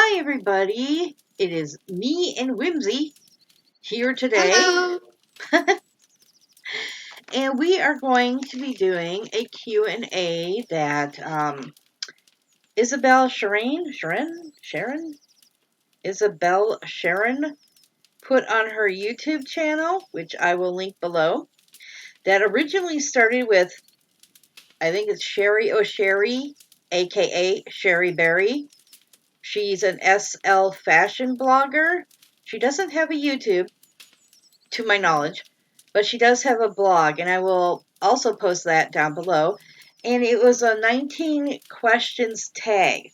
Hi, everybody. It is me and Whimsy here today. Hello. And we are going to be doing a Q&A that Isabel Isabel Sharon put on her YouTube channel, which I will link below, that originally started with, I think it's Cherri, aka Cherri Berri. She's an SL fashion blogger. She doesn't have a YouTube, to my knowledge, but she does have a blog, and I will also post that down below. And it was a 19 questions tag.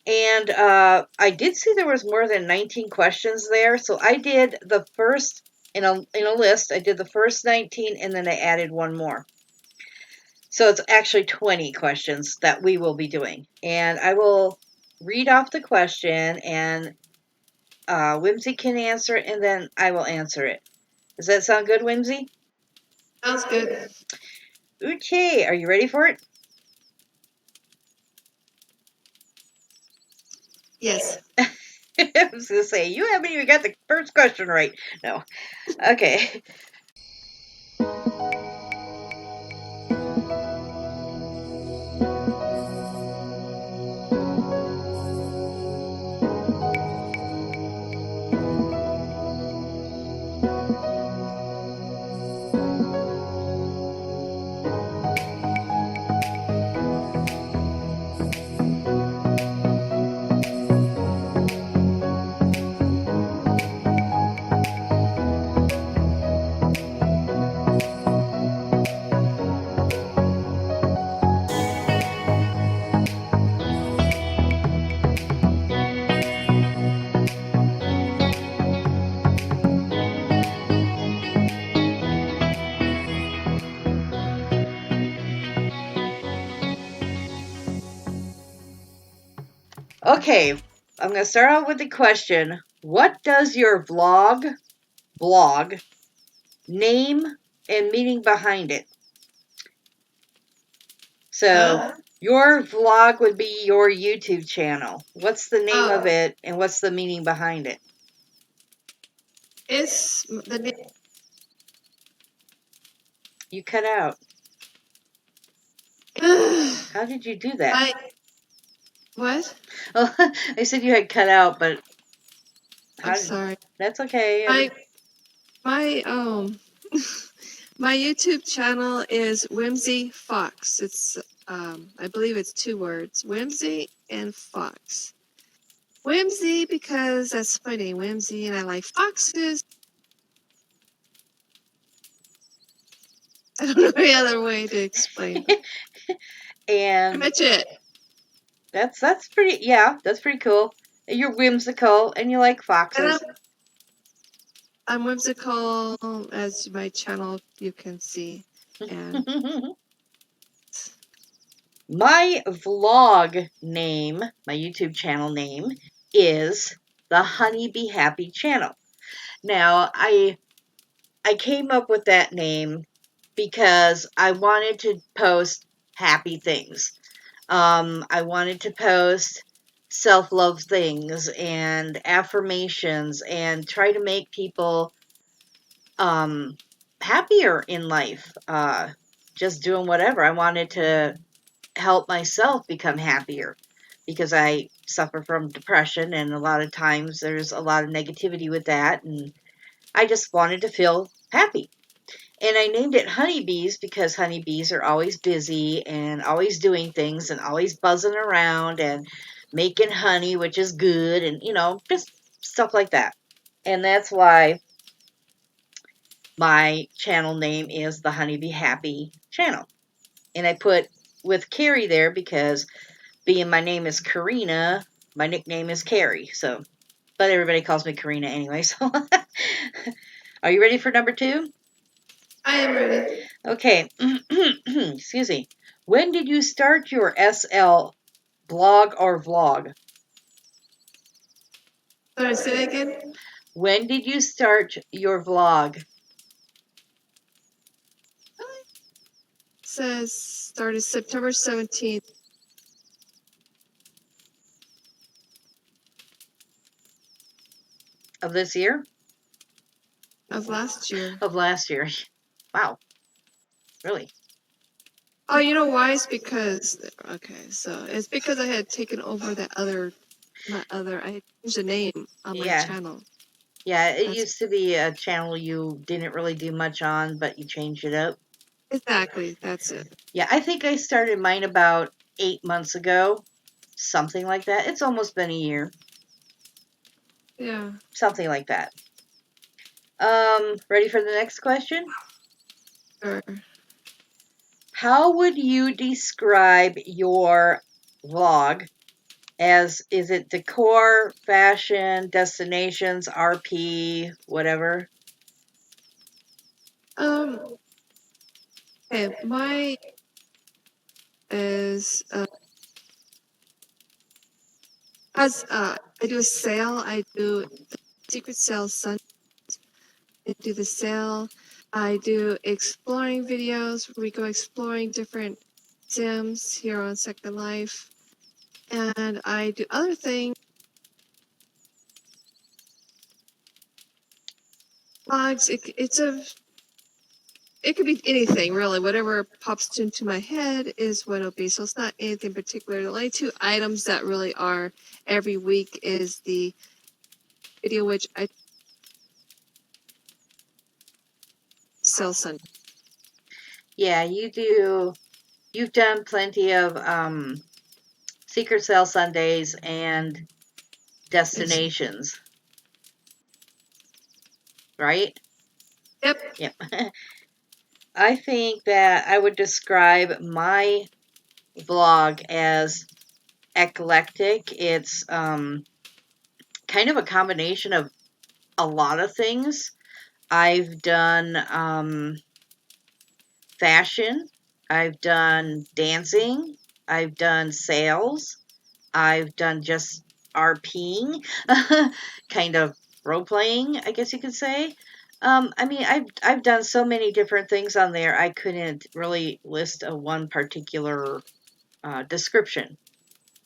And I did see there was more than 19 questions there, so I did the first, in a list, I did the first 19, and then I added one more. So it's actually 20 questions that we will be doing. And I will read off the question, and Whimsy can answer it, and then I will answer it. Does that sound good, Whimsy? Sounds good. Okay, are you ready for it? Yes. I was going to say, you haven't even got the first question right. No. Okay. Okay, I'm going to start out with the question. What does your blog, name, and meaning behind it? So, your vlog would be your YouTube channel. What's the name of it, and what's the meaning behind it? It's the name. You cut out. How did you do that? What? Oh, I said you had cut out, but I'm sorry. That's okay. My my YouTube channel is Whimsy Fox. It's I believe it's 2 words, Whimsy and Fox. Whimsy because that's my name, Whimsy, and I like foxes. I don't know any other way to explain. And Pretty much it. That's pretty. Yeah, that's pretty cool. You're whimsical and you like foxes. I'm whimsical, as my channel you can see. And my vlog name, my YouTube channel name, is the Honey Be Happy channel. Now, I came up with that name because I wanted to post happy things. I wanted to post self-love things and affirmations and try to make people happier in life. Just doing whatever. I wanted to help myself become happier because I suffer from depression, and a lot of times there's a lot of negativity with that, and I just wanted to feel happy. And I named it honeybees because honeybees are always busy and always doing things and always buzzing around and making honey, which is good, and just stuff like that. And that's why my channel name is the Honey Be Happy channel. And I put with Carrie there because being my name is Karina, my nickname is Carrie. So, but everybody calls me Karina anyway. So, are you ready for number 2? I am ready. Okay. Excuse me. When did you start your SL blog or vlog? Sorry, say that again? When did you start your vlog? It says started September 17th. Of this year? of last year. Of last year. Wow, really? Oh, you know why? It's because it's because I had taken over I had changed the name on my Yeah. channel. Yeah, it That's used to be a channel you didn't really do much on, but you changed it up. exactly that's it. Yeah, I think I started mine about 8 months ago, something like that. It's almost been a year, Yeah. something like that. Ready for the next question? Sure. How would you describe your vlog? As is it decor, fashion, destinations, RP, whatever? Um. Okay. My is as I do a sale. I do the secret sale Sunday. I do the sale. I do exploring videos where we go exploring different sims here on Second Life. And I do other things. Blogs. It could be anything really. Whatever pops into my head is what it'll be. So it's not anything particular. The only two items that really are every week is the video which I sell Sunday. Yeah, you do. You've done plenty of secret sale Sundays and destinations, right? Yep. Yep. I think that I would describe my vlog as eclectic. It's kind of a combination of a lot of things. I've done fashion, I've done dancing, I've done sales, I've done just RPing, kind of role playing, I guess you could say. I mean, I've done so many different things on there. I couldn't really list a one particular description,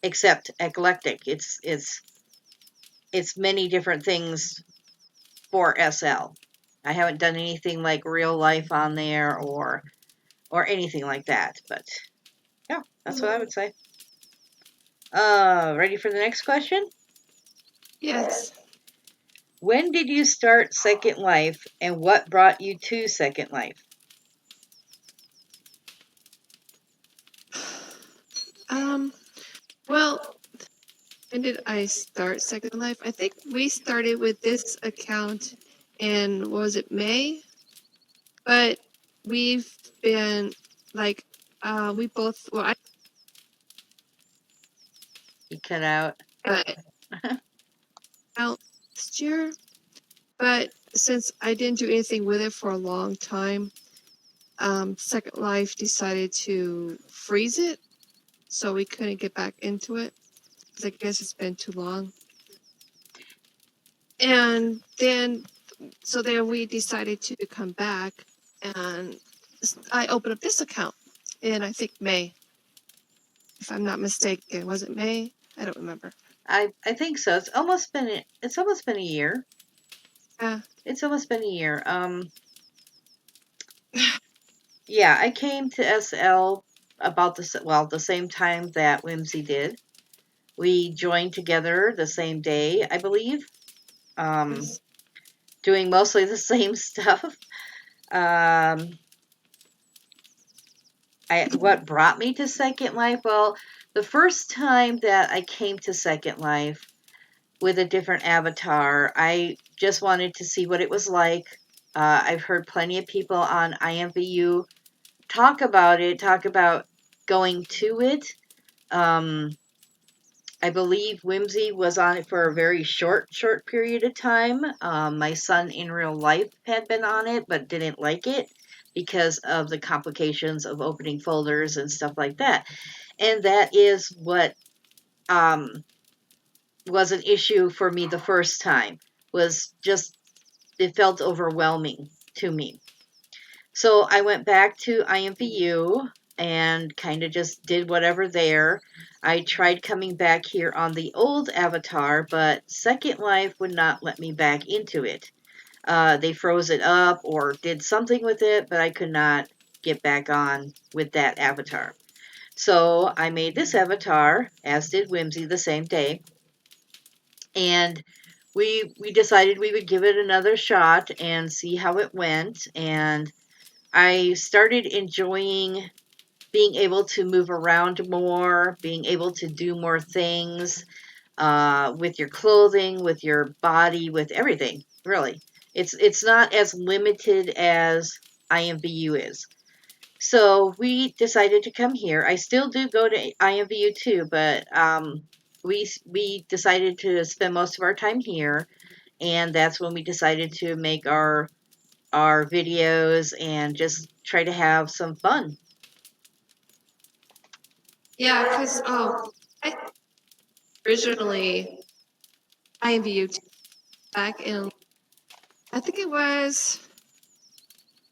except eclectic. It's many different things for SL. I haven't done anything like real life on there or anything like that. But yeah, that's what I would say. Ready for the next question? Yes. When did you start Second Life and what brought you to Second Life? Um. Well, when did I start Second Life? I think we started with this account in what was it, May? But we've been like we both You cut out. uh, out last year, but since I didn't do anything with it for a long time, Second Life decided to freeze it, so we couldn't get back into it. 'Cause I guess it's been too long. And then we decided to come back, and I opened up this account in I think May, if I'm not mistaken. Was it May? I don't remember. I think so. It's almost been a year. Yeah. It's almost been a year. Yeah, I came to SL about the same time that Whimsy did. We joined together the same day, I believe. Um, Yes. doing mostly the same stuff. Um, what brought me to Second Life? Well, the first time that I came to Second Life with a different avatar, I just wanted to see what it was like. I've heard plenty of people on IMVU talk about going to it. Um, I believe Whimsy was on it for a very short period of time. My son in real life had been on it, but didn't like it because of the complications of opening folders and stuff like that. And that is what um, was an issue for me the first time. Was just it felt overwhelming to me. So I went back to IMVU. and kind of just did whatever there. I tried coming back here on the old avatar, but Second Life would not let me back into it. They froze it up or did something with it, but I could not get back on with that avatar. So I made this avatar, as did Whimsy, the same day, and we decided we would give it another shot and see how it went. And I started enjoying being able to move around more, being able to do more things with your clothing, with your body, with everything. Really, it's not as limited as IMVU is. So we decided to come here. I still do go to IMVU too, but we decided to spend most of our time here, and that's when we decided to make our videos and just try to have some fun. Yeah, because I originally IMVU back in, I think it was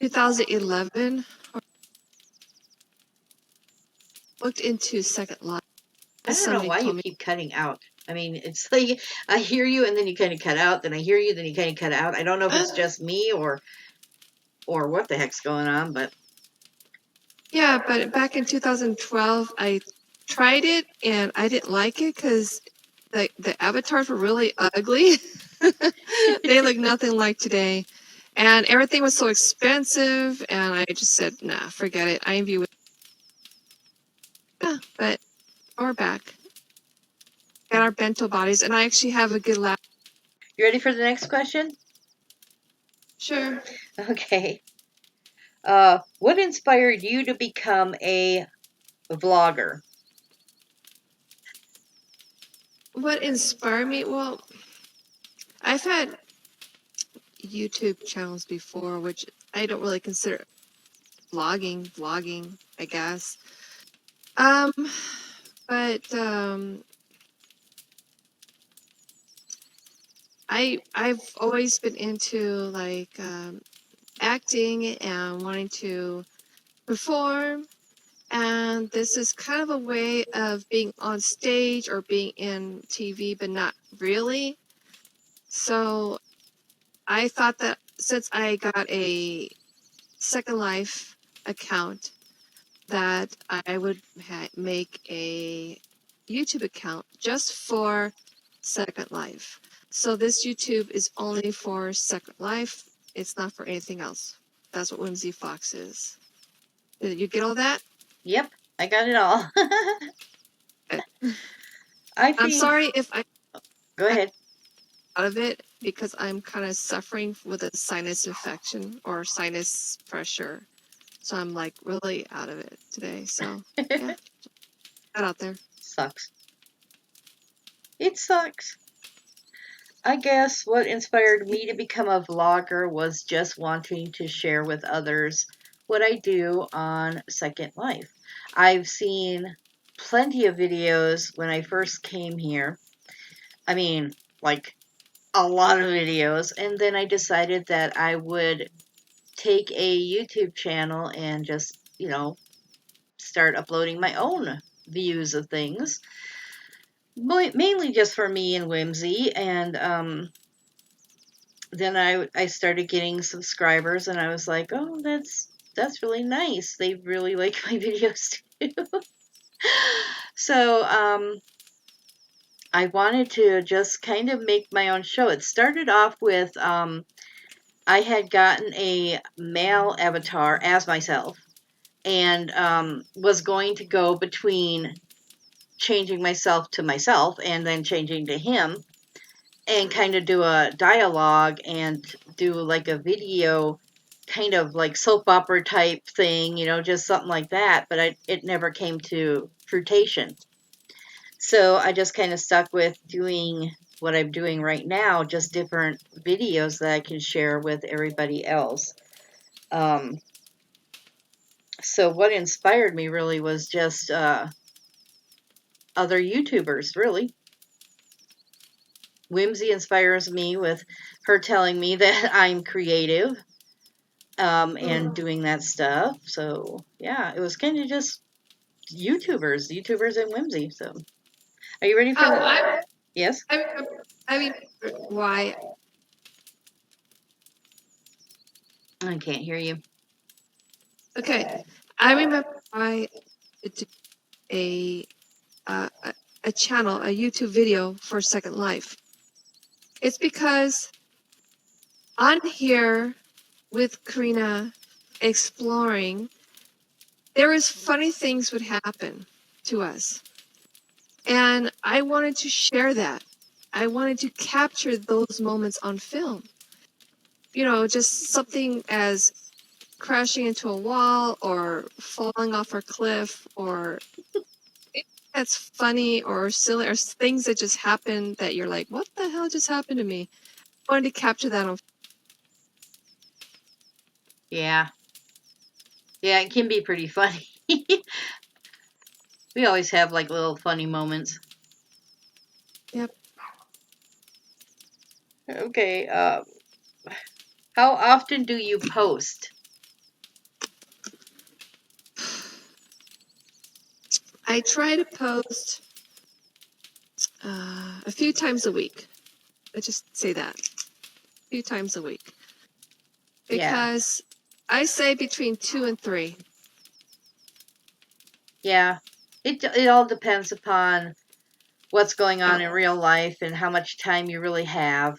2011, looked into Second Life. I don't know Somebody why you told me, keep cutting out. I mean, it's like I hear you and then you kind of cut out, then I hear you, then you kind of cut out. I don't know if it's just me or what the heck's going on, but yeah, but back in 2012, I tried it and I didn't like it because the avatars were really ugly. They look nothing like today. And everything was so expensive, and I just said, nah, forget it. IMVU, yeah, but we're back. Got our bento bodies, and I actually have a good laugh. you ready for the next question? Sure. Okay. What inspired you to become a vlogger? What inspired me? Well, I've had YouTube channels before, which I don't really consider vlogging, I guess. Um, but I've always been into like acting and wanting to perform, and this is kind of a way of being on stage or being in TV, but not really. So I thought that since I got a Second Life account, that I would make a YouTube account just for Second Life. So this YouTube is only for Second Life. It's not for anything else. That's what Whimsy Fox is. Did you get all that? Yep, I got it all. Okay. I I'm think. sorry if I Go cut ahead. out of it because I'm kind of suffering with a sinus infection or sinus pressure. So I'm like really out of it today. So yeah, got out there. Sucks. It sucks. I guess what inspired me to become a vlogger was just wanting to share with others what I do on Second Life. I've seen plenty of videos when I first came here. I mean, like a lot of videos. And then I decided that I would take a YouTube channel and just, start uploading my own views of things. Mainly just for me and Whimsy. And then I started getting subscribers, and I was like, oh, that's really nice. They really like my videos too. So I wanted to just kind of make my own show. It started off with I had gotten a male avatar as myself, and was going to go between changing myself to myself and then changing to him, and kind of do a dialogue and do like a video, kind of like soap opera type thing, just something like that. But it never came to fruition. So I just kind of stuck with doing what I'm doing right now, just different videos that I can share with everybody else. Um, so what inspired me really was just other YouTubers, really. Whimsy inspires me with her telling me that I'm creative. and doing that stuff. So yeah, it was kind of just YouTubers and whimsy. So are you ready for Oh, the? Yes, I remember, I remember why. I can't hear you. Okay, I remember why I did a uh, a a channel, a YouTube video for Second Life. It's because on here with Karina exploring, there was funny things would happen to us, and I wanted to share that. I wanted to capture those moments on film. You know, just something as crashing into a wall or falling off a cliff or anything that's funny or silly or things that just happen that you're like, what the hell just happened to me? I wanted to capture that on. Yeah, yeah, it can be pretty funny. We always have like little funny moments. Yep. Okay, how often do you post? I try to post a few times a week. Let's just say that. A few times a week. Yeah, Because I say between 2 and 3. yeah. It all depends upon what's going on Oh, in real life and how much time you really have.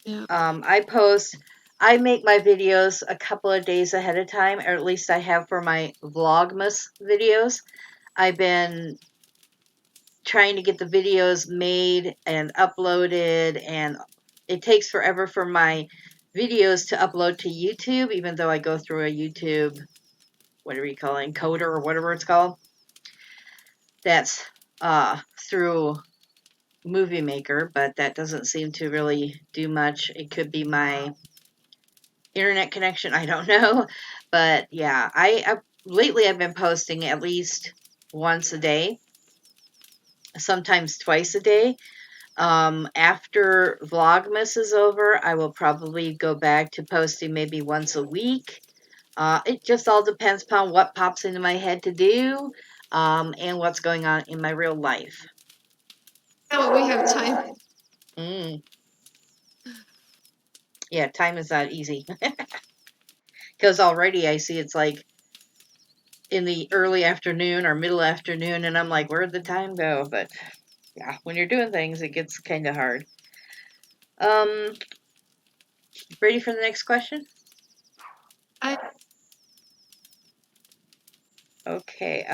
yeah. I post, I make my videos a couple of days ahead of time, or at least I have for my Vlogmas videos. I've been trying to get the videos made and uploaded, and it takes forever for my videos to upload to YouTube, even though I go through a YouTube, whatever you call it, encoder or whatever it's called. That's through Movie Maker, but that doesn't seem to really do much. It could be my internet connection. I don't know, but yeah, I lately I've been posting at least once a day, sometimes twice a day. After Vlogmas is over, I will probably go back to posting maybe once a week. It just all depends upon what pops into my head to do, and what's going on in my real life. Now we have time. Mm, yeah, time is not easy because already I see it's like in the early afternoon or middle afternoon, and I'm like, where'd the time go? But yeah, when you're doing things, it gets kind of hard. Um, ready for the next question? I Okay.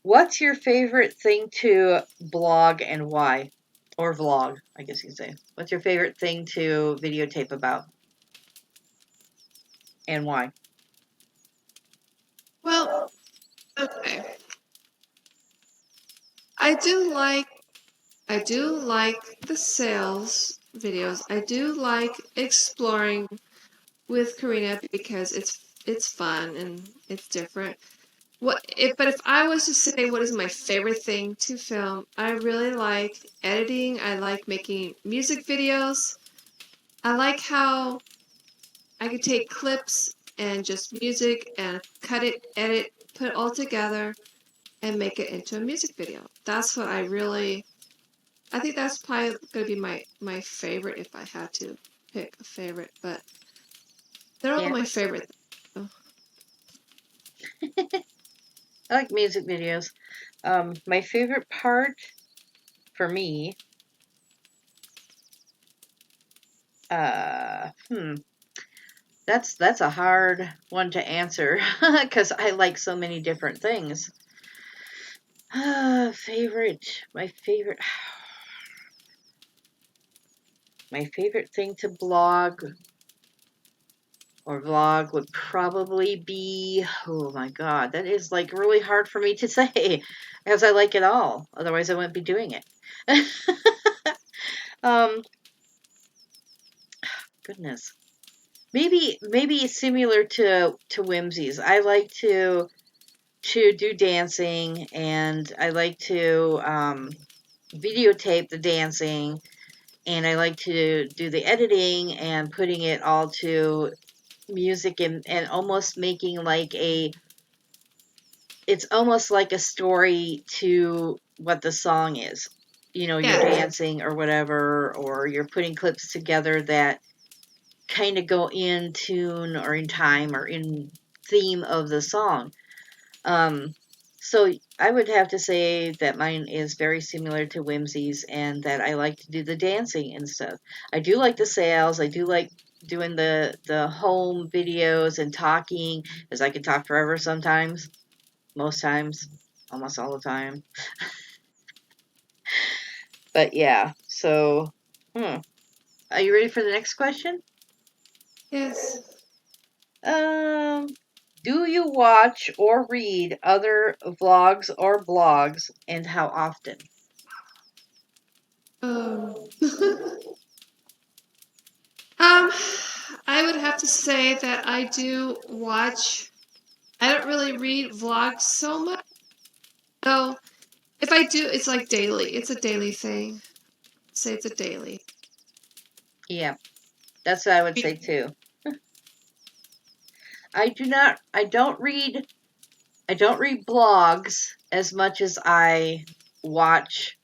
What's your favorite thing to blog and why? Or vlog, I guess you could say. What's your favorite thing to videotape about and why? well, okay. I do like I do like the sales videos. I do like exploring with Karina because it's fun and it's different. But if I was to say what is my favorite thing to film, I really like editing. I like making music videos. I like how I could take clips and just music and cut it, edit, put it all together and make it into a music video. That's what I think that's probably gonna be my favorite if I had to pick a favorite, but they're all Yeah. my favorite. Though. I like music videos. My favorite part for me, uh, hmm, that's a hard one to answer because I like so many different things. Favorite, my favorite thing to blog or vlog would probably be, oh my god, that is like really hard for me to say because I like it all. Otherwise, I wouldn't be doing it. um, goodness, maybe similar to Whimsy's. I like to do dancing, and I like to videotape the dancing, and I like to do the editing and putting it all to music and almost making like it's almost like a story to what the song is. You know, you're Yeah. dancing or whatever, or you're putting clips together that kind of go in tune or in time or in theme of the song. Um, so I would have to say that mine is very similar to Whimsy's and that I like to do the dancing and stuff. I do like the sales. I do like doing the home videos and talking, as I can talk forever sometimes, most times, almost all the time. But yeah, so are you ready for the next question? Yes. Um, do you watch or read other vlogs or blogs, and how often? Um, um, I would have to say that I do watch. I don't really read vlogs so much. So if I do, it's like daily. It's a daily thing. Say it's a daily. Yeah, that's what I would say too. I don't read blogs as much as I watch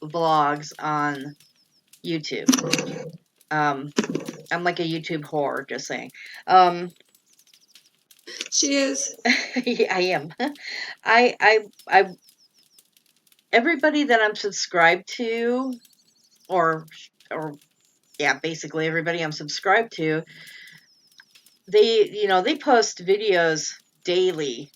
vlogs on YouTube. Um, I'm like a YouTube whore, just saying. Um, She is. yeah, I am. I everybody that I'm subscribed to, or or yeah, basically everybody I'm subscribed to, they post videos daily.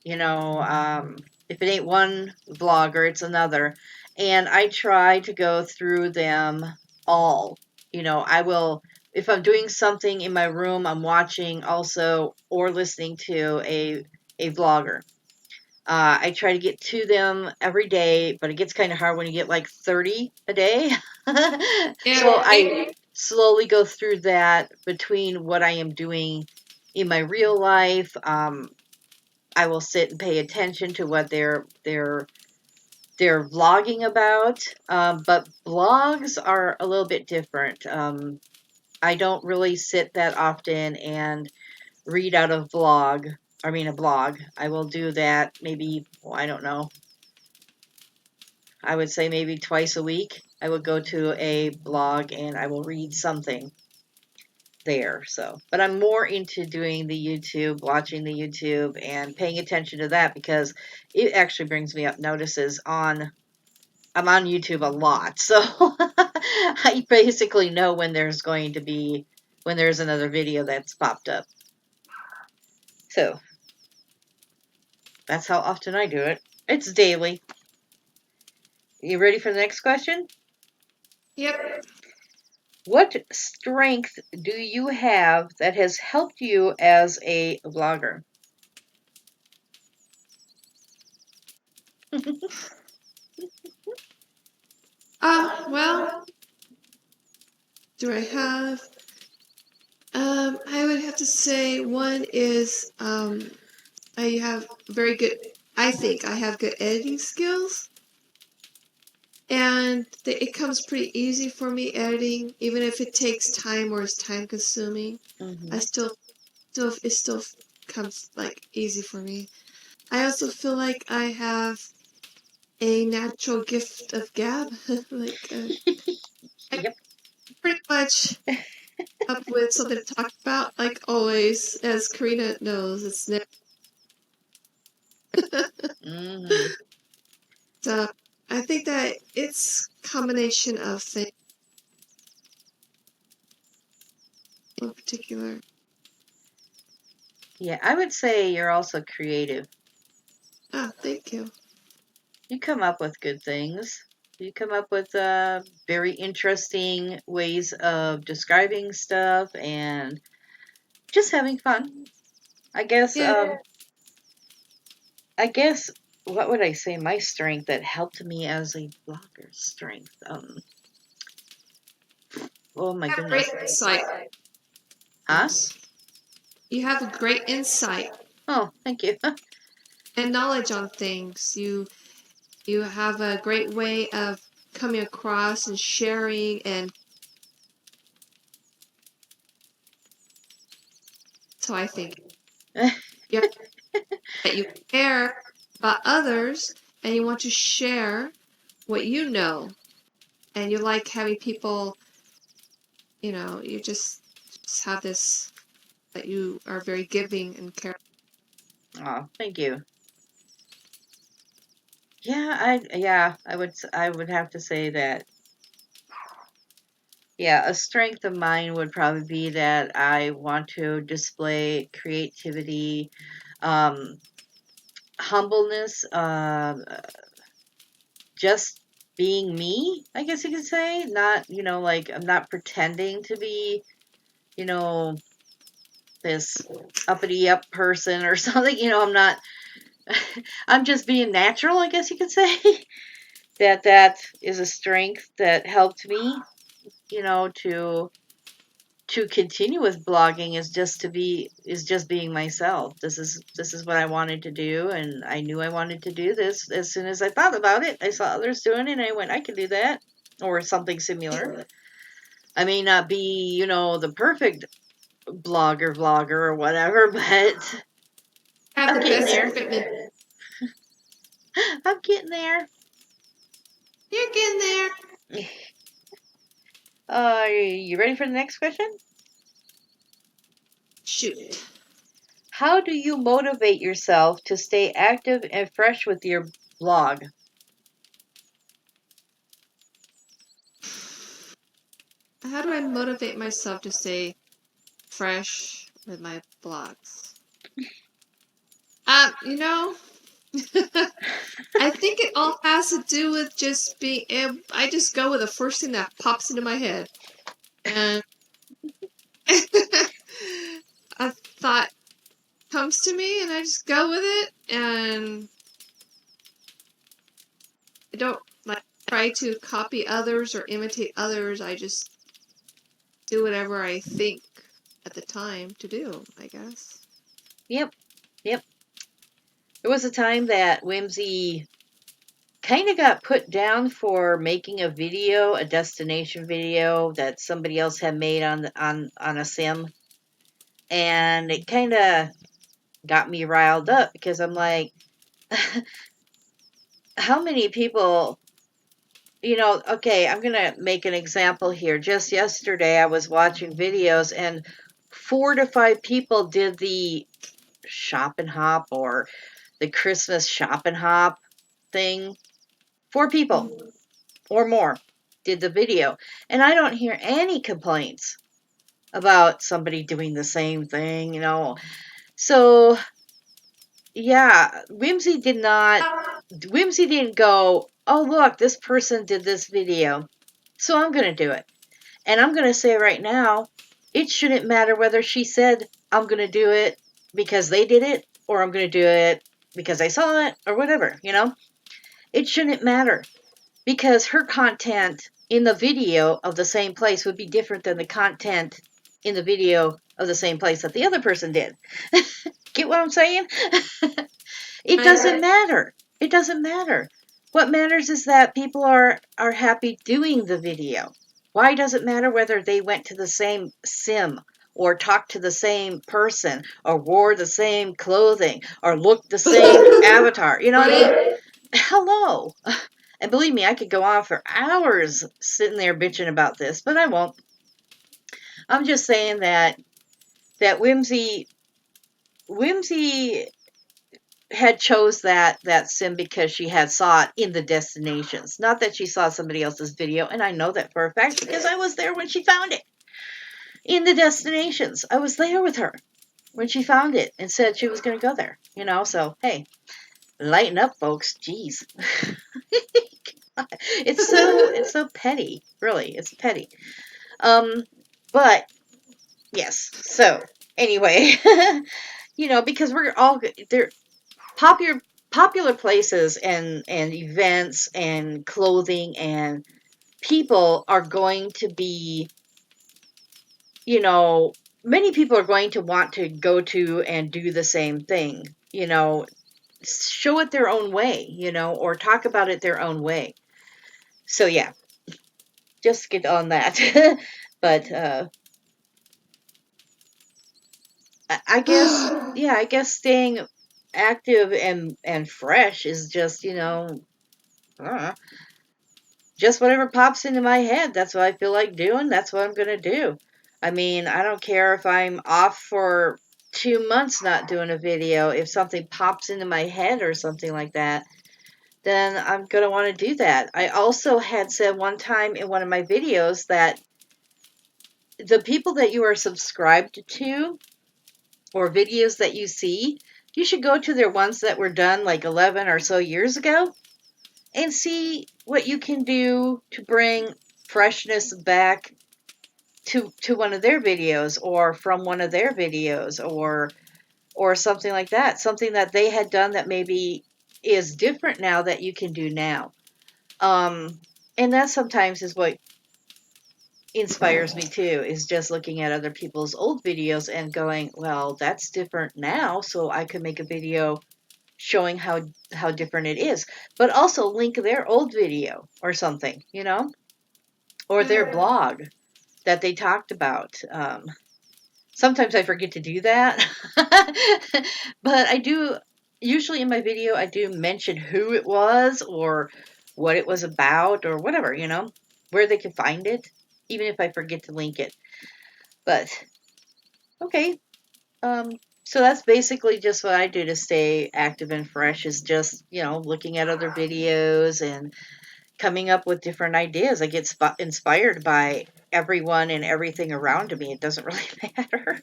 If it ain't one vlogger, it's another, and I try to go through them all. I will, if I'm doing something in my room, I'm watching also or listening to a vlogger. I try to get to them every day, but it gets kind of hard when you get like 30 a day. Yeah. So I slowly go through that between what I am doing in my real life. I will sit and pay attention to what they're vlogging about. But blogs are a little bit different. I don't really sit that often and read out a vlog. I mean, a blog. I will do that maybe, well, I don't know. I would say maybe twice a week. I will go to a blog and I will read something there. So, but I'm more into doing the YouTube, watching the YouTube, and paying attention to that because it actually brings me up notices on. I'm on YouTube a lot, so I basically know when there's another video that's popped up. So that's how often I do it. It's daily. You ready for the next question? Yep. What strength do you have that has helped you as a vlogger? Well, do I have? I would have to say one is I have very good. I think I have good editing skills, and it comes pretty easy for me editing, even if it takes time or is time consuming. I Mm-hmm. still it still comes like easy for me. I also feel like I have a natural gift of gab, like I Yep. pretty much up with something to talk about, like always, as Karina knows, it's never. Mm-hmm. So I think that it's combination of things in particular. Yeah, I would say you're also creative. Ah, thank you. You come up with good things. You come up with very interesting ways of describing stuff and just having fun. I guess. Yeah, I guess. What would I say? My strength that helped me as a blogger. Strength. Oh my you have great goodness. insight. Huh? You have a great insight Oh, thank you. and knowledge on things. You have a great way of coming across and sharing and So I think you have that you care about others and you want to share what you know. And you like having people, you just have this that you are very giving and care. Oh, thank you. I would have to say that. Yeah, a strength of mine would probably be that I want to display creativity, um, humbleness, just being me, I guess you could say. Not, like I'm not pretending to be, you know, this uppity up person or something. I'm not, I'm just being natural, I guess you could say. That is a strength that helped me, to continue with blogging is just being myself. This is what I wanted to do, and I knew I wanted to do this as soon as I thought about it. I saw others doing it and I went, I could do that, or something similar. I may not be, the perfect vlogger or whatever, but Have I'm the getting best there. equipment. I'm getting there. You're getting there. You ready for the next question? Shoot. How do you motivate yourself to stay active and fresh with your blog? How do I motivate myself to stay fresh with my blogs? You know, I think it all has to do with just being. I just go with the first thing that pops into my head, and a thought comes to me, and I just go with it, and I don't like try to copy others or imitate others. I just do whatever I think at the time to do, I guess. Yep, yep. There was a time that Whimsy kind of got put down for making a video, a destination video that somebody else had made on a sim, and it kind of got me riled up because I'm like, how many people, okay, I'm going to make an example here. Just yesterday I was watching videos and 4 to 5 people did the shop and hop or the Christmas shop and hop thing. 4 people or more did the video. And I don't hear any complaints about somebody doing the same thing. So, yeah, Whimsy didn't go, oh, look, this person did this video. So I'm going to do it. And I'm going to say right now, it shouldn't matter whether she said, I'm going to do it because they did it, or I'm going to do it because I saw it, or whatever. It shouldn't matter because her content in the video of the same place would be different than the content in the video of the same place that the other person did. Get what I'm saying? It doesn't matter. It doesn't matter. What matters is that people are happy doing the video. Why does it matter whether they went to the same sim or talked to the same person or wore the same clothing or looked the same avatar? You know what I mean? Hello. And believe me, I could go on for hours sitting there bitching about this, but I won't. I'm just saying that Whimsy had chose that sim because she had saw it in the destinations, not that she saw somebody else's video. And I know that for a fact because I was there when she found it in the destinations. I was there with her when she found it and said she was going to go there. So hey, lighten up, folks. Jeez. It's so petty, really. It's petty. But yes. So anyway, because we're all there. Popular places and events and clothing and people are going to be, you know, many people are going to want to go to and do the same thing, show it their own way, or talk about it their own way. So yeah, just get on that. But I guess, yeah, I guess staying active and fresh is just, uh, just whatever pops into my head. That's what I feel like doing. That's what I'm gonna do. I mean, I don't care if I'm off for 2 months not doing a video. If something pops into my head or something like that, then I'm gonna want to do that. I also had said one time in one of my videos that the people that you are subscribed to or videos that you see, you should go to their ones that were done like 11 or so years ago and see what you can do to bring freshness back to one of their videos or from one of their videos or something like that. Something that they had done that maybe is different now that you can do now. And that sometimes is what inspires me too, is just looking at other people's old videos and going, well, that's different now, so I could make a video showing how different it is, but also link their old video or something, or their blog that they talked about. Sometimes I forget to do that, but I do. Usually in my video, I do mention who it was or what it was about or whatever, where they can find it, even if I forget to link it. But okay, um, so that's basically just what I do to stay active and fresh is just, looking at other videos and coming up with different ideas. I get inspired by everyone and everything around me. It doesn't really matter.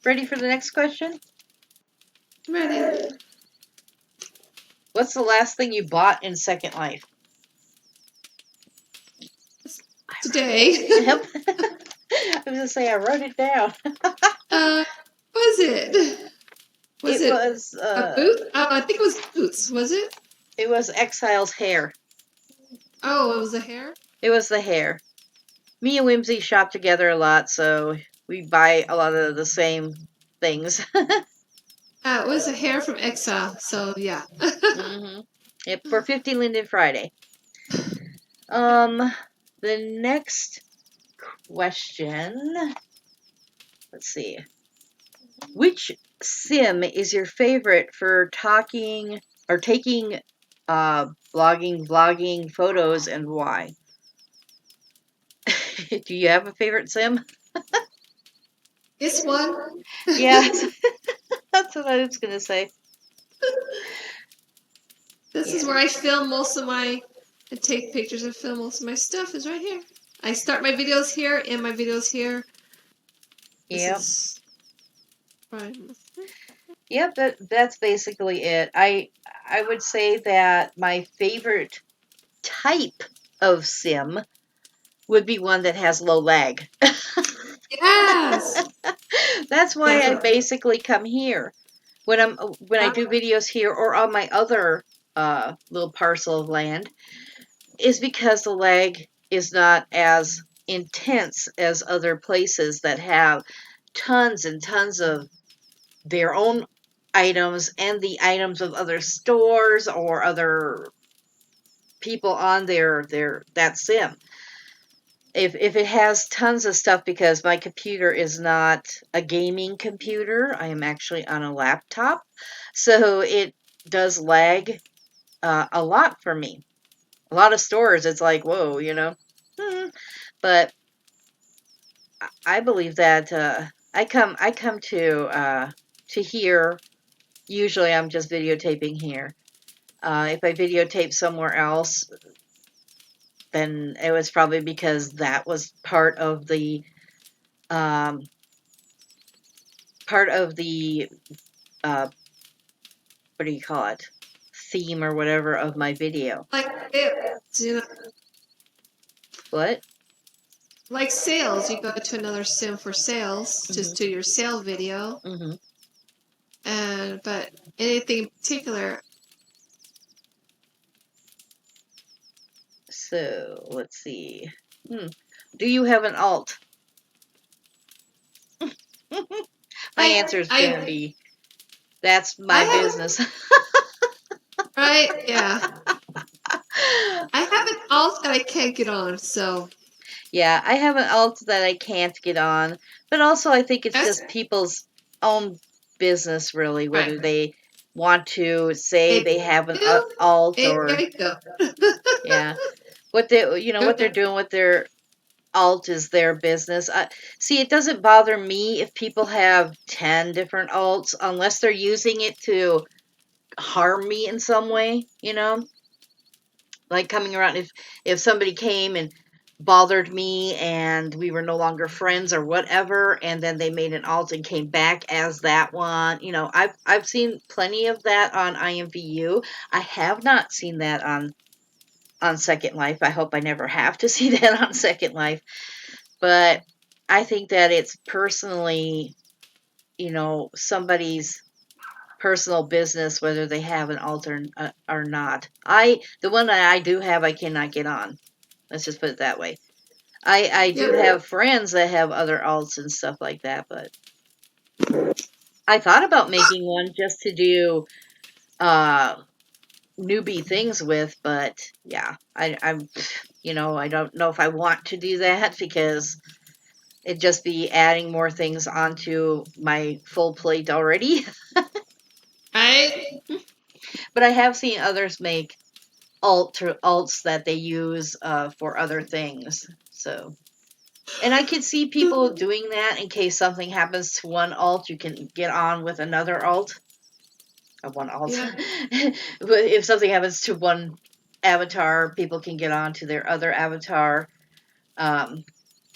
Ready for the next question? I'm ready. What's the last thing you bought in Second Life? Today. Yep. I was going to say, I wrote it down. Was it? Was It it was, a boot? I think it was boots. Was it? it was Exile's hair. Oh, it was a hair? It was the hair. Me and Whimsy shop together a lot, so we buy a lot of the same things. It was a hair from Exile, so yeah. hmm Yep, for 50 Linden Friday. The next question. Let's see. Which sim is your favorite for talking or taking blogging, vlogging photos and why? Do you have a favorite sim? This one? Yeah, that's what I was going to say. This is where I film most of my, I take pictures and film most of my stuff is right here. I start my videos here and my videos here. Yep. This is right. Yep, that's basically it. I would say that my favorite type of sim would be one that has low lag. Yes. That's why I Definitely. basically come here when I do videos here or on my other little parcel of land, is because the lag is not as intense as other places that have tons and tons of their own items and the items of other stores or other people on their that sim. If it has tons of stuff, because my computer is not a gaming computer, I am actually on a laptop, so it does lag a lot for me. A lot of stores, it's like, whoa, Hmm. But I believe that I come to here. Usually, I'm just videotaping here. If I videotape somewhere else, then it was probably because that was um, part of the uh, what do you call it, theme or whatever of my video. Like sales, What? like sales, you go to another sim for sales, just to your sale video. Mm-hmm. But anything in particular, So let's see. Do you have an alt? My answer is going to be that's I my have business. right, yeah. I have an alt that I can't get on, so Yeah, I have an alt that I can't get on, but also I think it's that's just people's own business, really, Right. whether they want to say They they have an do. alt There or, you go. yeah, what they, what they're doing with their alt is their business. See, it doesn't bother me if people have 10 different alts unless they're using it to harm me in some way, like coming around if somebody came and bothered me and we were no longer friends or whatever, and then they made an alt and came back as that one. I've seen plenty of that on IMVU. I have not seen that on Second Life. I hope I never have to see that on Second Life. But I think that it's personally, somebody's personal business whether they have an altar or not. The one that I do have, I cannot get on. Let's just put it that way. I do Yep. have friends that have other alts and stuff like that, but I thought about making one just to do uh newbie things with, but yeah, I'm I don't know if I want to do that because it'd just be adding more things onto my full plate already. Right? But I have seen others make alts that they use for other things. So, and I could see people doing that in case something happens to one alt, you can get on with another alt. One alt. Yeah. If something happens to one avatar, people can get on to their other avatar. Um,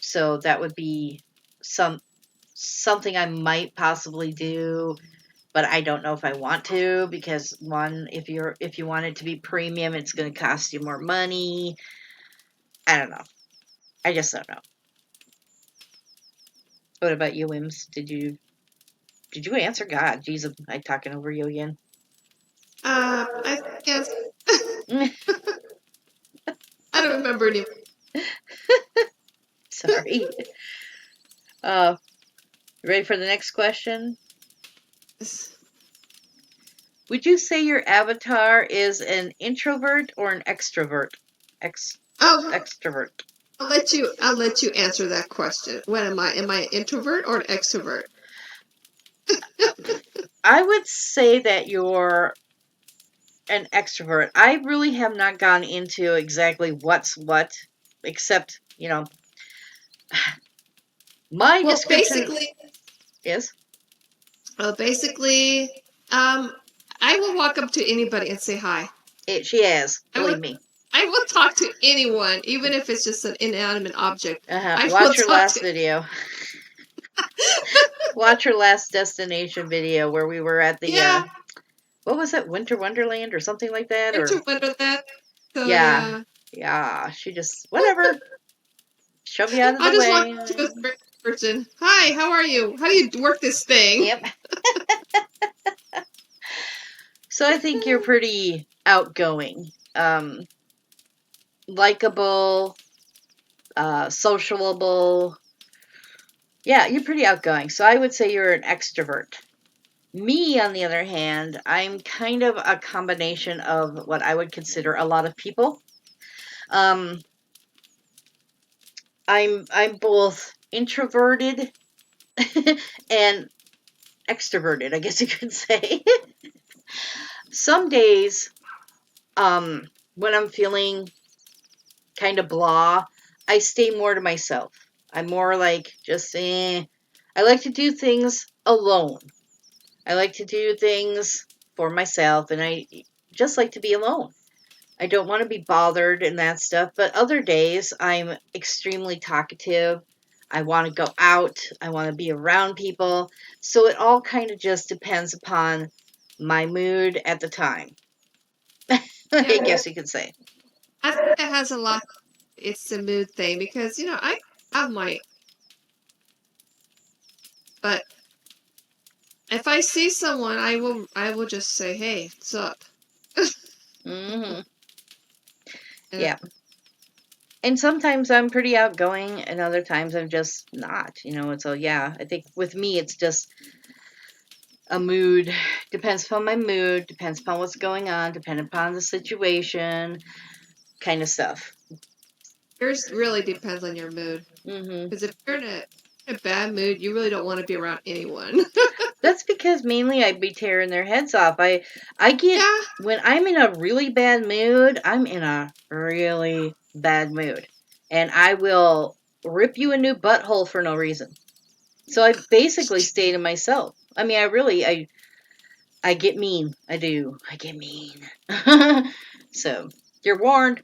so that would be something I might possibly do, but I don't know if I want to because one, if you want it to be premium, it's going to cost you more money. I don't know. I just don't know. What about you, Wims? Did you answer? God, jeez, I'm talking over you again. I guess I don't remember anymore. Sorry. Uh, ready for the next question? Would you say your avatar is an introvert or an extrovert? Oh, Extrovert. I'll let you answer that question. What am I? Am I an introvert or an extrovert? I would say that you're an extrovert. I really have not gone into exactly what's what, except, my Well, description is basically, um, I will walk up to anybody and say hi. it. She has, I will believe me. I will talk to anyone, even if it's just an inanimate object. I will Watch her talk last to. video. Watch her last destination video where we were at the Yeah, what was it, Winter Wonderland or something like that, or into Wonderland. So yeah, yeah, yeah. She just whatever, shove you out of I the just walk way. up to a strange person. Hi, how are you? How do you work this thing? Yep. So I think you're pretty outgoing, likable, sociable. Yeah, you're pretty outgoing. So I would say you're an extrovert. Me, on the other hand, I'm kind of a combination of what I would consider a lot of people. Um, I'm both introverted and extroverted, I guess you could say. Some days, when I'm feeling kind of blah, I stay more to myself. I'm more like just I like to do things alone. I like to do things for myself, and I just like to be alone. I don't want to be bothered and that stuff. But other days, I'm extremely talkative. I want to go out. I want to be around people. So it all kind of just depends upon my mood at the time. I Yeah, guess you could say. I think that has a lot. It's the mood thing because I have my. But if I see someone, I will just say, "Hey, what's up?" Hmm. And Yeah. And sometimes I'm pretty outgoing, and other times I'm just not. And so yeah, I think with me, it's just a mood. Depends upon my mood, depends upon what's going on, depending upon the situation, kind of stuff. yours really depends on your mood. Hmm. Because if you're in a bad mood, you really don't want to be around anyone. That's because mainly I'd be tearing their heads off. I get Yeah. when I'm in a really bad mood, I'm in a really bad mood. And I will rip you a new butthole for no reason. So I basically stay to myself. I mean, I get mean. I do. I get mean. So, you're warned.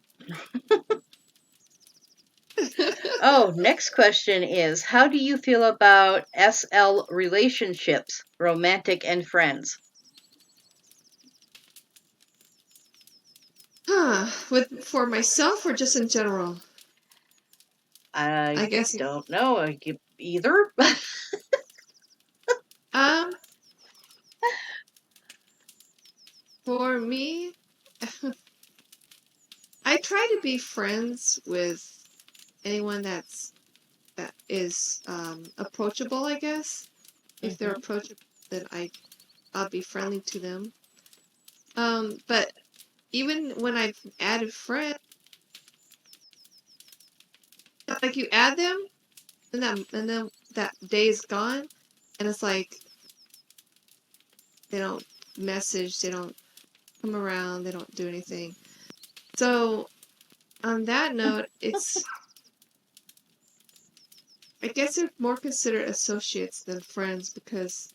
Oh, next question is how do you feel about SL relationships, romantic and friends? Huh. With for myself or just in general? I I guess. don't know. Either. Um. For me, I try to be friends with anyone that is approachable. I guess if they're Hmm. approachable, then I'll be friendly to them. But even when I've added friends, like you add them, and then that day is gone, and it's like they don't message, they don't come around, they don't do anything. So on that note, it's I guess they're more considered associates than friends because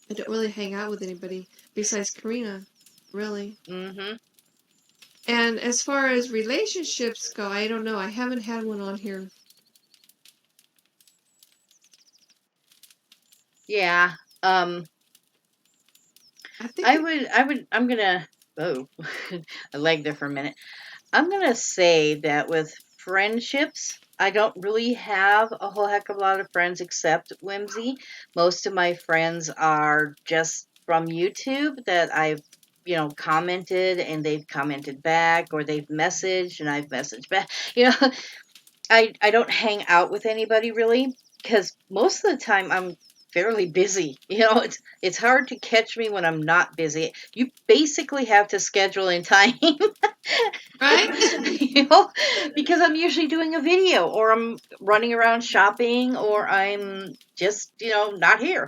I don't really hang out with anybody besides Karina, really. Hmm. And as far as relationships go, I don't know. I haven't had one on here. Yeah. Um, I think it. I'm gonna, oh, I lagged there for a minute. I'm gonna say that with friendships, I don't really have a whole heck of a lot of friends except Whimsy. Most of my friends are just from YouTube that I've, commented and they've commented back or they've messaged and I've messaged back. You know, I don't hang out with anybody really because most of the time I'm fairly busy. It's hard to catch me when I'm not busy. You basically have to schedule in time, Right? you know, because I'm usually doing a video or I'm running around shopping or I'm just, not here.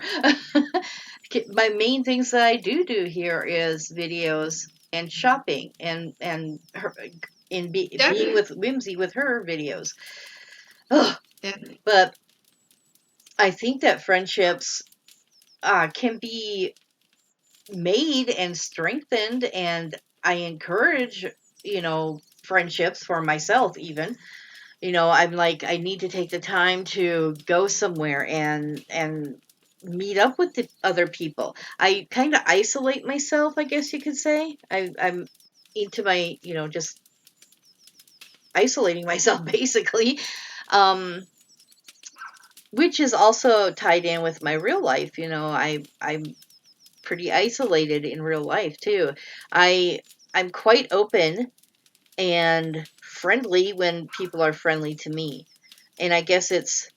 My main things that I do here is videos and shopping and her, Yeah. being with Whimsy with her videos. Ugh. Yeah. But I think that friendships can be made and strengthened, and I encourage, friendships for myself, even. I'm like, I need to take the time to go somewhere and meet up with the other people. I kind of isolate myself, I guess you could say. I'm into my, just isolating myself basically. Um, which is also tied in with my real life. I'm pretty isolated in real life too. I'm quite open and friendly when people are friendly to me. And I guess it's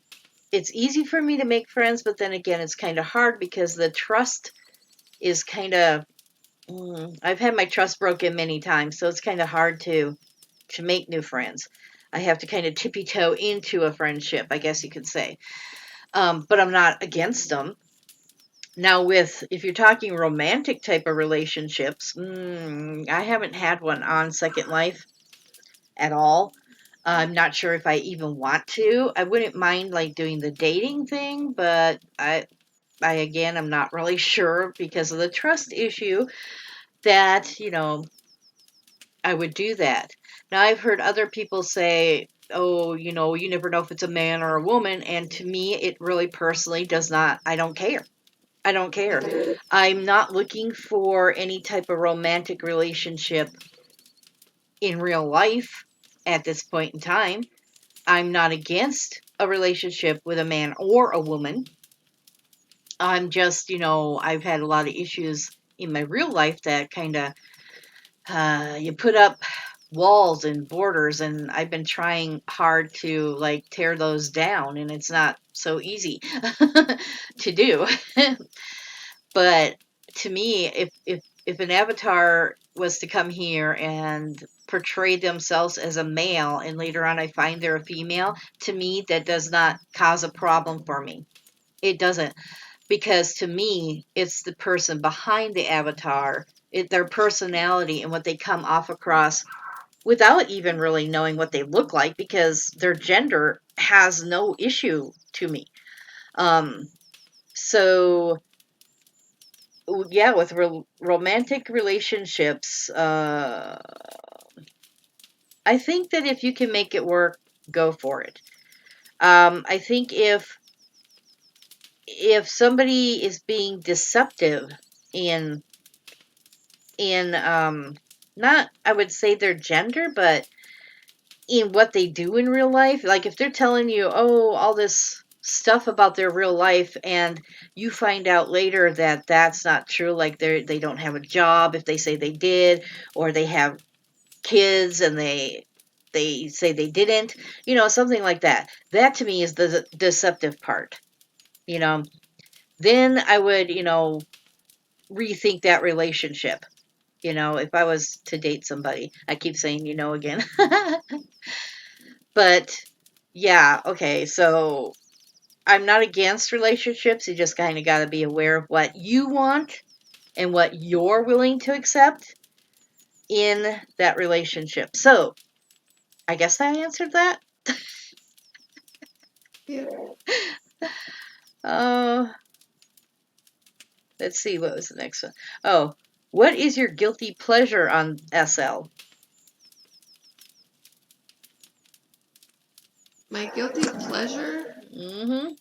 easy for me to make friends, but then again it's kind of hard because the trust is kind of I've had my trust broken many times, so it's kind of hard to make new friends. I have to kind of tippy toe into a friendship, I guess you could say. But I'm not against them. Now, with if you're talking romantic type of relationships, I haven't had one on Second Life at all. I'm not sure if I even want to. I wouldn't mind like doing the dating thing, but I again, I'm not really sure because of the trust issue that I would do that. Now, I've heard other people say, "Oh, you never know if it's a man or a woman," and to me, it really personally does not. I don't care. I don't care. I'm not looking for any type of romantic relationship in real life at this point in time. I'm not against a relationship with a man or a woman. I'm just, I've had a lot of issues in my real life that kind of you put up walls and borders, and I've been trying hard to like tear those down, and it's not so easy to do. But to me, if an avatar was to come here and portray themselves as a male and later on I find they're a female, to me that does not cause a problem for me. It doesn't. because to me, it's the person behind the avatar, their personality and what they come off across without even really knowing what they look like because their gender has no issue to me. Um, so yeah, with romantic relationships, I think that if you can make it work, go for it. I think if somebody is being deceptive in not I would say their gender, but in what they do in real life, like if they're telling you, oh, all this stuff about their real life, and you find out later that that's not true, like they don't have a job if they say they did, or they have kids and they say they didn't, something like that. That to me is the deceptive part. You know, then I would, rethink that relationship. If I was to date somebody, I keep saying, again. But yeah, okay, so I'm not against relationships. You just kind of got to be aware of what you want and what you're willing to accept in that relationship. So I guess I answered that. Yeah. Uh, let's see, what was the next one? Oh, what is your guilty pleasure on SL? My guilty pleasure? Mm-hmm.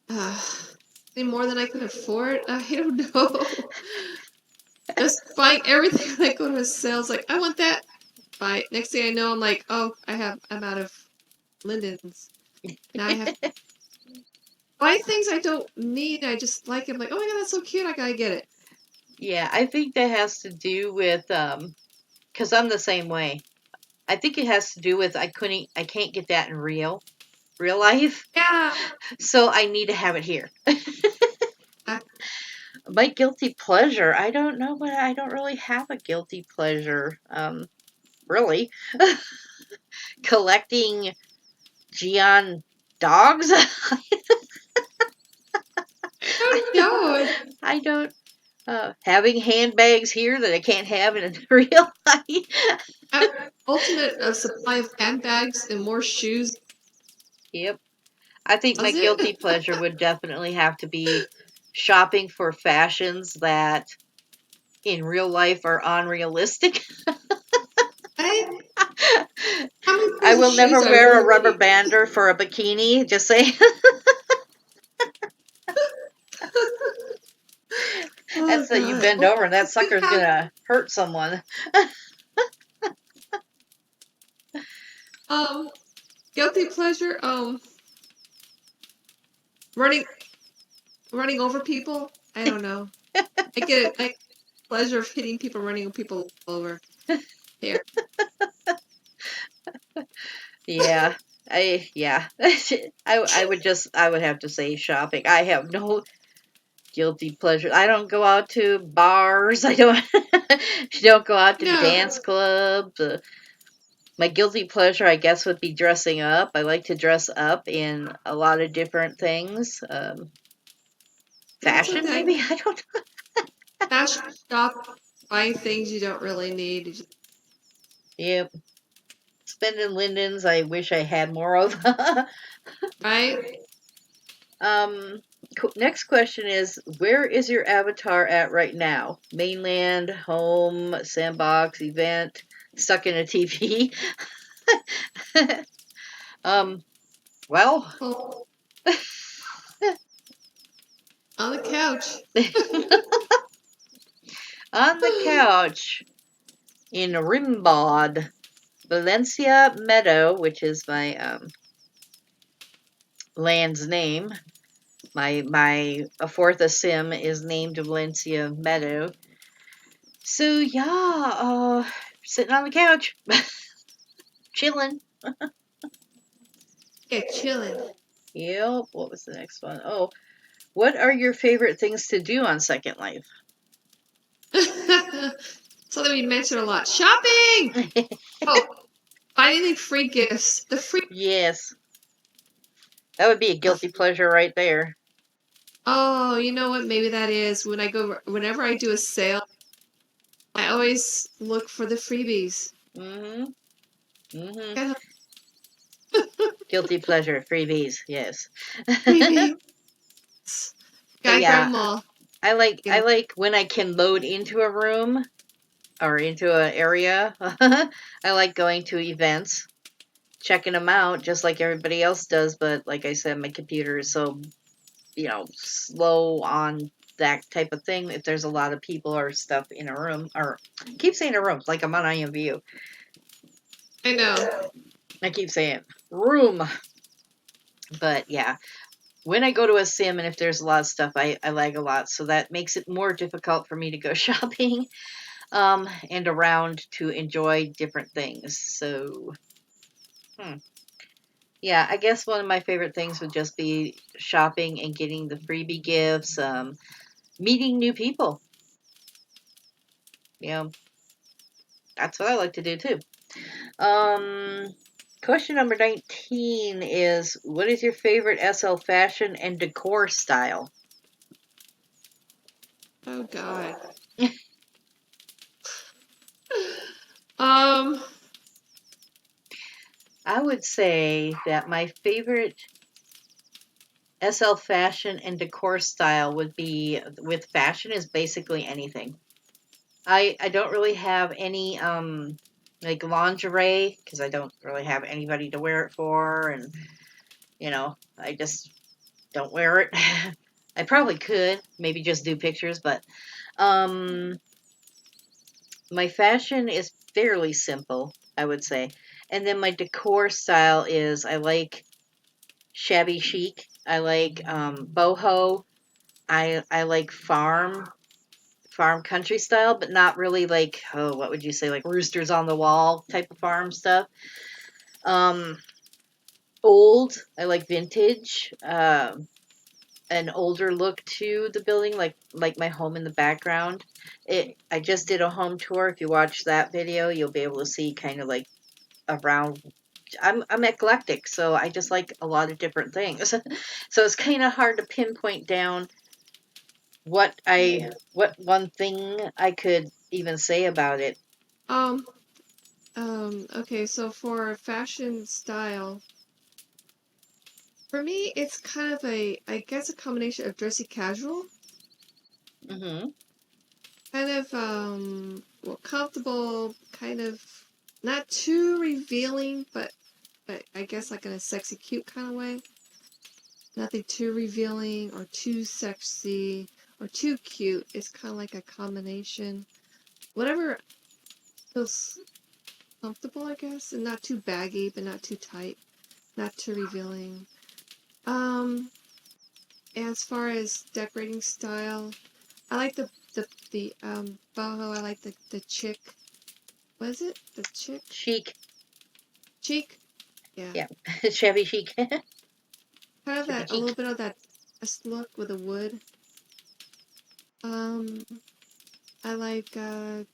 Uh, more than I could afford? I don't know. Just buying everything when I go to a sales. Like, I want that. Buy it. Next thing I know, I'm like, oh, I'm out of Linden's. Now I have to buy things I don't need. I just like it. I'm like, oh my god, that's so cute. I gotta get it. Yeah, I think that has to do with because I'm the same way. I think it has to do with I can't get that in real life, Yeah. so I need to have it here. I, My guilty pleasure, I don't know, but I don't really have a guilty pleasure. Really, collecting Geon dogs. I don't know. I don't. Having handbags here that I can't have in real life. I have ultimate supply of handbags and more shoes. Yep. I think my Does it? guilty pleasure would definitely have to be shopping for fashions that in real life are unrealistic. I, how many I pairs of will shoes never I wear a really rubber need? bander for a bikini, just saying. Oh That's that you god. bend Well, over and that you sucker's have gonna hurt someone. um guilty pleasure running running over people. I don't know. I get I pleasure of hitting people, running people over. Here. Yeah. Yeah. I would have to say shopping. I have no guilty pleasure. I don't go out to bars. I don't don't go out to No, dance clubs. My guilty pleasure, I guess, would be dressing up. I like to dress up in a lot of different things. that's Fashion, okay. maybe? I don't know. Fashion shop, buying things you don't really need. You just, Yep. Spending Lindens, I wish I had more of. right? um, Next question is, where is your avatar at right now? Mainland, home, sandbox, event, stuck in a TV? um, well, Oh, on the couch. on the couch in Rimbad, Valencia Meadow, which is my land's name. My Afortha Sim is named Valencia Meadow. So yeah, sitting on the couch, chilling. Yeah, chilling. Yep. What was the next one? Oh, what are your favorite things to do on Second Life? Something we mentioned a lot. Shopping! Oh, finding free gifts. The free Yes. That would be a Uh, guilty pleasure right there. oh, you know what? Maybe that is whenever I do a sale, I always look for the freebies. Mhm. Mhm. Yeah, Guilty pleasure, freebies, yes. freebies. But Gotta grab yeah, them all. Get I 'em. like when I can load into a room or into an area. I like going to events, checking them out just like everybody else does, but like I said, my computer is so, slow on that type of thing. If there's a lot of people or stuff in a room, or I keep saying a room, like I'm on IMVU. I know. I keep saying room, but yeah, when I go to a sim and if there's a lot of stuff, I lag a lot, so that makes it more difficult for me to go shopping and around to enjoy different things. So, hmm. Yeah, I guess one of my favorite things would just be shopping and getting the freebie gifts, meeting new people. You know, that's what I like to do too. Um, Question number 19 is, what is your favorite SL fashion and decor style? Oh God. Um. I would say that my favorite SL fashion and decor style would be, with fashion, is basically anything. I don't really have any like lingerie because I don't really have anybody to wear it for, and I just don't wear it. I probably could maybe just do pictures, but um my fashion is fairly simple, I would say. And then my decor style is, I like shabby chic. I like boho. I like farm country style, but not really like, oh, what would you say, like roosters on the wall type of farm stuff. Um, Old. I like vintage. An older look to the building, like my home in the background. I just did a home tour. If you watch that video, you'll be able to see kind of like around. I'm eclectic, so I just like a lot of different things. So it's kind of hard to pinpoint down what one thing I could even say about it. Um. Okay. So for fashion style, for me, it's kind of I guess, a combination of dressy casual, Hmm. kind of well, comfortable, kind of not too revealing, but I guess like in a sexy, cute kind of way. Nothing too revealing or too sexy or too cute. It's kind of like a combination. Whatever feels comfortable, I guess, and not too baggy, but not too tight, not too revealing. Um, as far as decorating style, I like the boho. I like the chick. What is it? The chick Chic. cheek? Yeah, Yeah. Shabby chic. kind of Shabby a little chic. bit of that dress look with the wood. Um, I like kind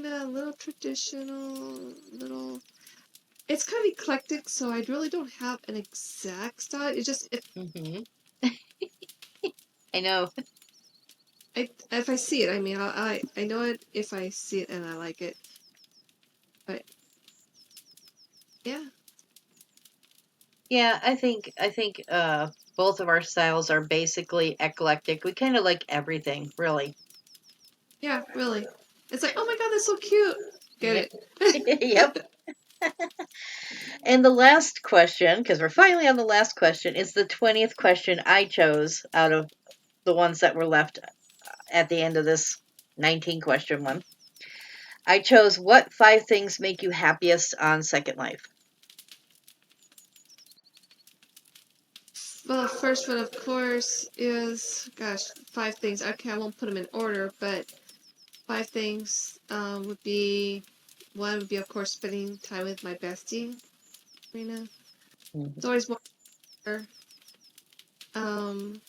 of a little traditional, little. It's kind of eclectic, so I really don't have an exact style. It's just Hmm. I know. if I see it, I mean, I know it if I see it and I like it. But yeah, Yeah, I think both of our styles are basically eclectic. We kind of like everything, really. yeah, really. It's like, oh my God, that's so cute. Yep. Get it? Yep. And the last question, because we're finally on the last question, is the 20th question I chose out of the ones that were left at the end of this 19 question one. I chose, what 5 things make you happiest on Second Life? Well, first one, of course, is, gosh, 5 things. Okay, I won't put them in order, but 5 things would be, one would be, of course, spending time with my bestie, Rena. Mhm. It's always more, um,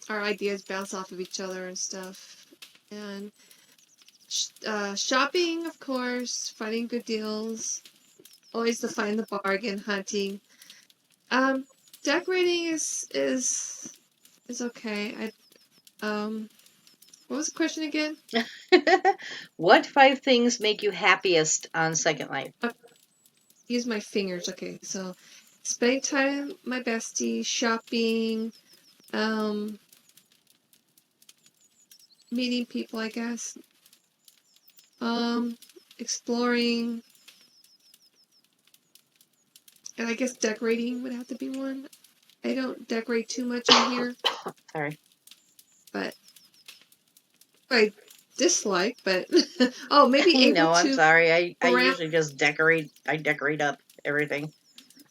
our ideas bounce off of each other and stuff. And shopping, of course, finding good deals, always to find the bargain, hunting. Um, Decorating is okay. What was the question again? What 5 things make you happiest on Second Life? Use my fingers. Okay, so spending time with my bestie, shopping, meeting people, I guess. Exploring, and I guess decorating would have to be one. I don't decorate too much on here, Sorry. but I dislike. But oh, maybe able No, I'm to sorry. I go around. usually just decorate. I decorate up everything.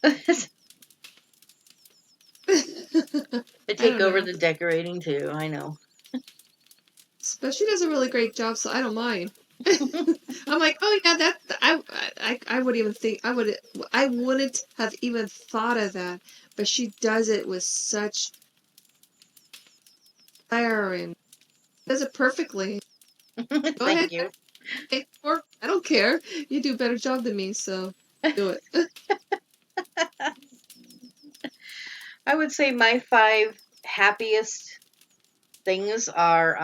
I I take don't over know. the decorating too. I know. But she does a really great job, so I don't mind. I'm like, oh yeah, that I would even think I wouldn't have even thought of that, but she does it with such fire and does it perfectly. Go ahead, Thank you. or I don't care. You do a better job than me, so do it. I would say my 5 happiest things are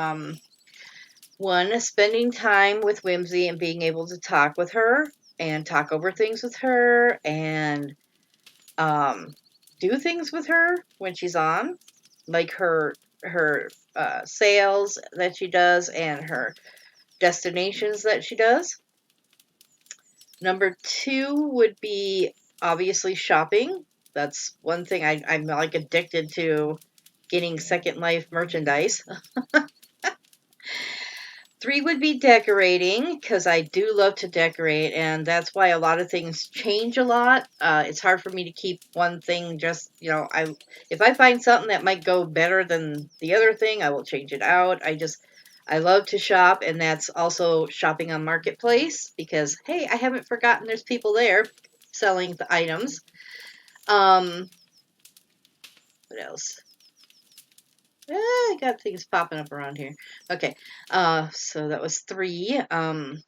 one, spending time with Whimsy and being able to talk with her and talk over things with her and um, do things with her when she's on, like her sales that she does and her destinations that she does. Number 2 would be obviously shopping. That's one thing I'm like addicted to getting Second Life merchandise. 3 would be decorating because I do love to decorate, and that's why a lot of things change a lot. It's hard for me to keep one thing just, if I find something that might go better than the other thing, I will change it out. I love to shop, and that's also shopping on Marketplace because, hey, I haven't forgotten there's people there selling the items. What else? I got things popping up around here. Okay, so that was 3. What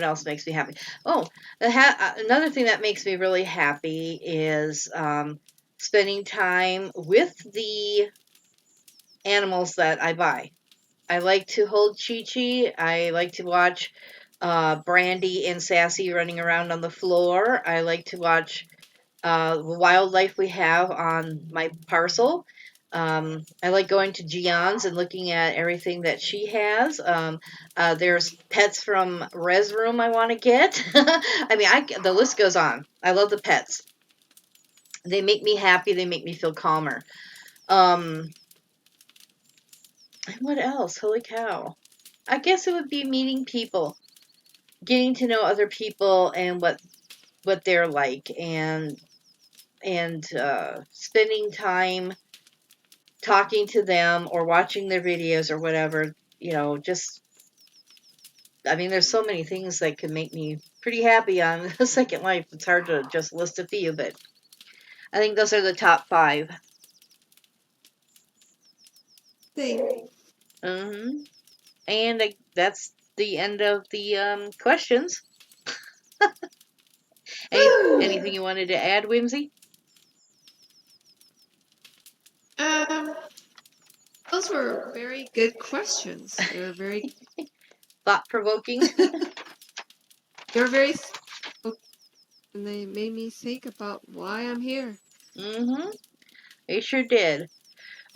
else makes me happy? Oh, another thing that makes me really happy is spending time with the animals that I buy. I like to hold Chi Chi. I like to watch Brandy and Sassy running around on the floor. I like to watch the wildlife we have on my parcel. I like going to Gion's and looking at everything that she has. There's pets from Res Room I want to get. I mean, the list goes on. I love the pets. They make me happy. They make me feel calmer. Um, what else? Holy cow! I guess it would be meeting people, getting to know other people and what they're like, and spending time talking to them or watching their videos or whatever, just, I mean, there's so many things that could make me pretty happy on Second Life. It's hard to just list a few, but I think those are the top 5. Thing. Mm-hmm. And that's the end of the questions. Anything you wanted to add, Whimsy? um, those were very good questions. They were very, Thought-provoking? they were very, and they made me think about why I'm here. Mm-hmm. They sure did.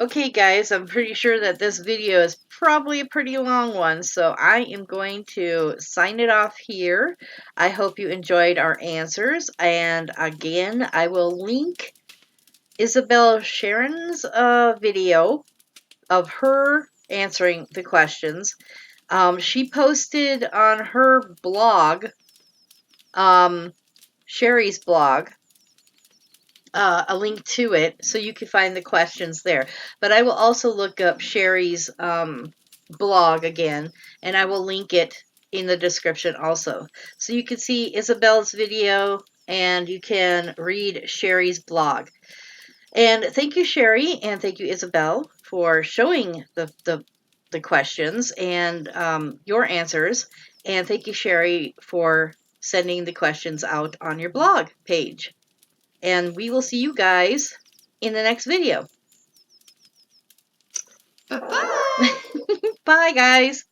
Okay, guys, I'm pretty sure that this video is probably a pretty long one, so I am going to sign it off here. I hope you enjoyed our answers, and again, I will link Isabel Sharon's video of her answering the questions. She posted on her blog, Cherri's blog, a link to it so you can find the questions there. But I will also look up Cherri's blog again, and I will link it in the description also. So you can see Isabel's video and you can read Cherri's blog. And thank you, Cherri, and thank you, Isabel, for showing the questions and your answers. And thank you, Cherri, for sending the questions out on your blog page. And we will see you guys in the next video. Bye-bye. Bye, guys.